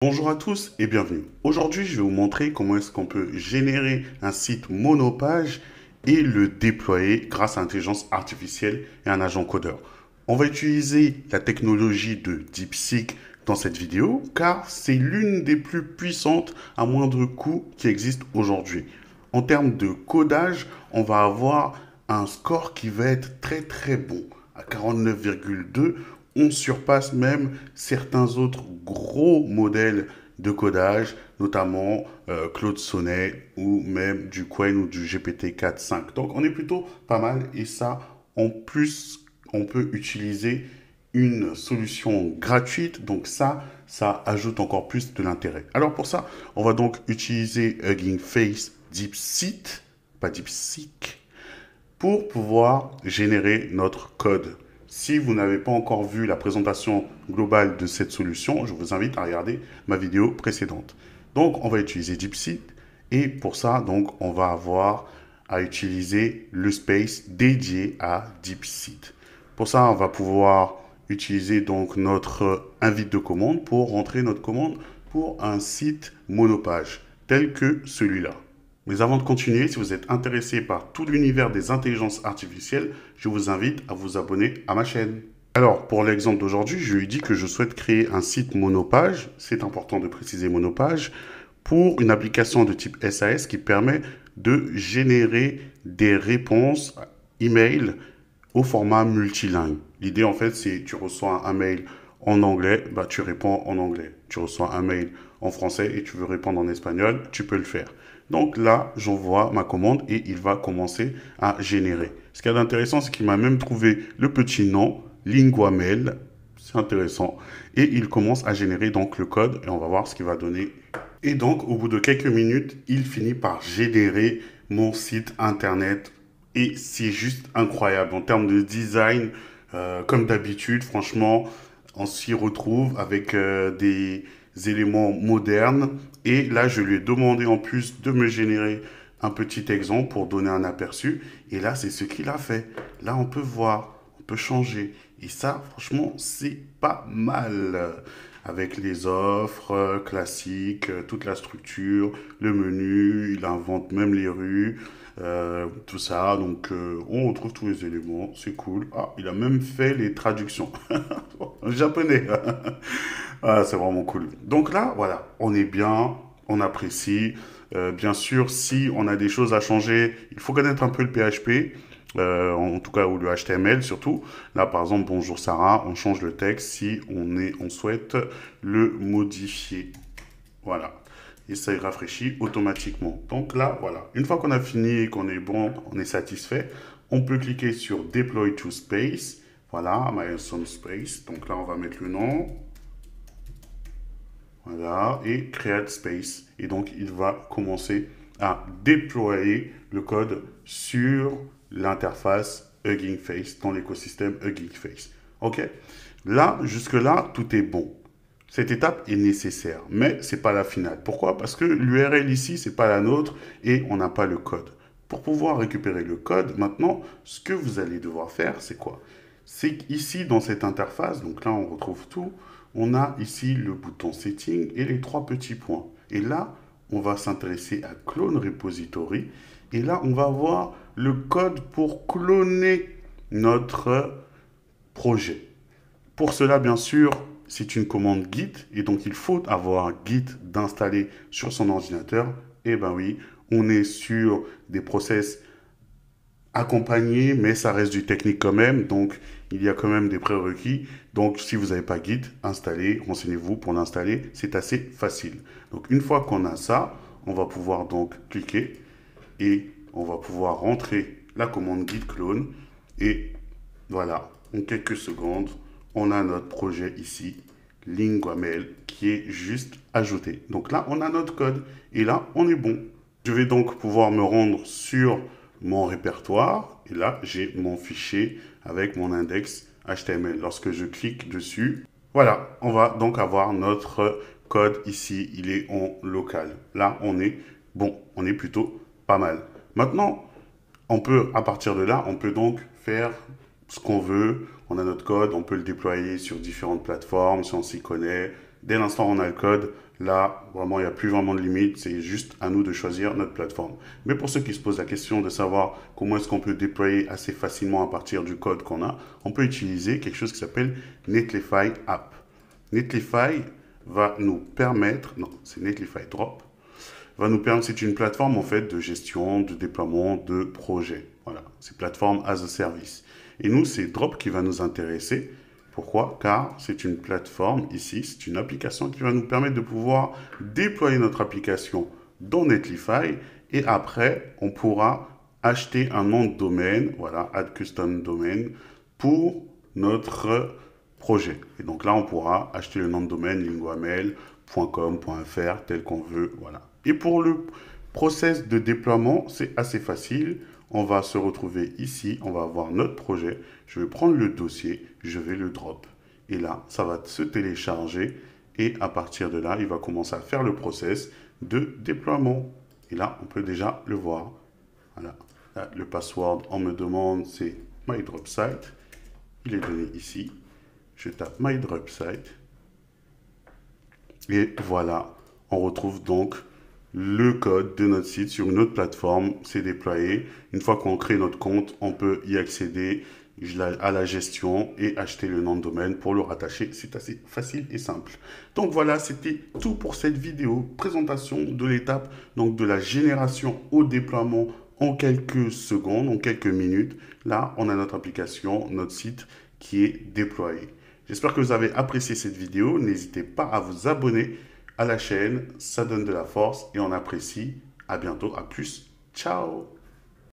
Bonjour à tous et bienvenue. Aujourd'hui, je vais vous montrer comment est-ce qu'on peut générer un site monopage et le déployer grâce à l'intelligence artificielle et un agent codeur. On va utiliser la technologie de DeepSeek dans cette vidéo car c'est l'une des plus puissantes à moindre coût qui existe aujourd'hui. En termes de codage, on va avoir un score qui va être très bon. À 49,2, on surpasse même certains autres gros modèles de codage, notamment Claude Sonnet ou même du Qwen ou du GPT 4.5. Donc on est plutôt pas mal et ça, en plus, on peut utiliser une solution gratuite. Donc ça ajoute encore plus de l'intérêt. Alors pour ça, on va donc utiliser Hugging Face DeepSeek, pas DeepSeek, pour pouvoir générer notre code. Si vous n'avez pas encore vu la présentation globale de cette solution, je vous invite à regarder ma vidéo précédente. Donc, on va utiliser DeepSeek et pour ça, donc, on va avoir à utiliser le space dédié à DeepSeek. Pour ça, on va pouvoir utiliser donc notre invite de commande pour rentrer notre commande pour un site monopage tel que celui-là. Mais avant de continuer, si vous êtes intéressé par tout l'univers des intelligences artificielles, je vous invite à vous abonner à ma chaîne. Alors, pour l'exemple d'aujourd'hui, je lui dis que je souhaite créer un site monopage, c'est important de préciser monopage, pour une application de type SAS qui permet de générer des réponses email au format multilingue. L'idée, en fait, c'est tu reçois un mail en anglais, bah, tu réponds en anglais. Tu reçois un mail en français et tu veux répondre en espagnol, tu peux le faire. Donc là, j'envoie ma commande et il va commencer à générer. Ce qui est intéressant, c'est qu'il m'a même trouvé le petit nom, Linguamel. C'est intéressant. Et il commence à générer donc le code et on va voir ce qu'il va donner. Et donc, au bout de quelques minutes, il finit par générer mon site internet. Et c'est juste incroyable en termes de design. Comme d'habitude, franchement, on s'y retrouve avec des éléments modernes. Et là, je lui ai demandé en plus de me générer un petit exemple pour donner un aperçu. Et là, c'est ce qu'il a fait. Là, on peut voir, on peut changer. Et ça, franchement, c'est pas mal. Avec les offres classiques, toute la structure, le menu, il invente même les rues, tout ça. Donc, on retrouve tous les éléments. C'est cool. Ah, il a même fait les traductions en japonais. Ah, c'est vraiment cool. Donc là, voilà, on est bien, on apprécie. Bien sûr, si on a des choses à changer, il faut connaître un peu le PHP, en tout cas, ou le HTML surtout. Là, par exemple, bonjour Sarah, on change le texte si on souhaite le modifier. Voilà. Et ça y rafraîchit automatiquement. Donc là, voilà. Une fois qu'on a fini et qu'on est bon, on est satisfait, on peut cliquer sur Deploy to Space. Voilà, Milestone Space. Donc là, on va mettre le nom. Voilà, et Create Space. Et donc, il va commencer à déployer le code sur l'interface Hugging Face, dans l'écosystème Hugging Face. OK? Là, jusque-là, tout est bon. Cette étape est nécessaire, mais ce n'est pas la finale. Pourquoi? Parce que l'URL ici, ce n'est pas la nôtre et on n'a pas le code. Pour pouvoir récupérer le code, maintenant, ce que vous allez devoir faire, c'est quoi? C'est qu'ici, dans cette interface, donc là, on retrouve tout, on a ici le bouton Setting et les trois petits points. Et là, on va s'intéresser à Clone Repository. Et là, on va voir le code pour cloner notre projet. Pour cela, bien sûr, c'est une commande Git. Et donc, il faut avoir Git d'installer sur son ordinateur. Et ben oui, on est sur des process accompagné, mais ça reste du technique quand même. Donc, il y a quand même des prérequis. Donc, si vous n'avez pas Git, installez, renseignez-vous pour l'installer. C'est assez facile. Donc, une fois qu'on a ça, on va pouvoir donc cliquer et on va pouvoir rentrer la commande git clone. Et voilà, en quelques secondes, on a notre projet ici, Linguamel, qui est juste ajouté. Donc là, on a notre code et là, on est bon. Je vais donc pouvoir me rendre sur mon répertoire et là, j'ai mon fichier avec mon index HTML. Lorsque je clique dessus, voilà, on va donc avoir notre code ici. Il est en local. Là, on est bon, on est plutôt pas mal. Maintenant, on peut, à partir de là, on peut donc faire ce qu'on veut. On a notre code, on peut le déployer sur différentes plateformes si on s'y connaît. Dès l'instant où on a le code, là, vraiment, il n'y a plus vraiment de limite. C'est juste à nous de choisir notre plateforme. Mais pour ceux qui se posent la question de savoir comment est-ce qu'on peut déployer assez facilement à partir du code qu'on a, on peut utiliser quelque chose qui s'appelle Netlify App. Netlify va nous permettre, non, c'est Netlify Drop, va nous permettre, c'est une plateforme en fait de gestion, de déploiement de projets. Voilà, c'est plateforme as a service. Et nous, c'est Drop qui va nous intéresser. Pourquoi? Car c'est une plateforme ici, c'est une application qui va nous permettre de pouvoir déployer notre application dans Netlify et après, on pourra acheter un nom de domaine, voilà, add custom domain, pour notre projet. Et donc là, on pourra acheter le nom de domaine linguamail.com, .fr, tel qu'on veut, voilà. Et pour le process de déploiement, c'est assez facile. On va se retrouver ici, on va avoir notre projet. Je vais prendre le dossier, je vais le drop. Et là, ça va se télécharger. Et à partir de là, il va commencer à faire le process de déploiement. Et là, on peut déjà le voir. Voilà. Là, le password, on me demande, c'est MyDropSite. Il est donné ici. Je tape MyDropSite. Et voilà, on retrouve donc le code de notre site sur une autre plateforme, c'est déployé. Une fois qu'on crée notre compte, on peut y accéder à la gestion et acheter le nom de domaine pour le rattacher. C'est assez facile et simple. Donc voilà, c'était tout pour cette vidéo. Présentation de l'étape donc de la génération au déploiement en quelques secondes, en quelques minutes. Là, on a notre application, notre site qui est déployé. J'espère que vous avez apprécié cette vidéo. N'hésitez pas à vous abonner à la chaîne, ça donne de la force et on apprécie. À bientôt, à plus. Ciao!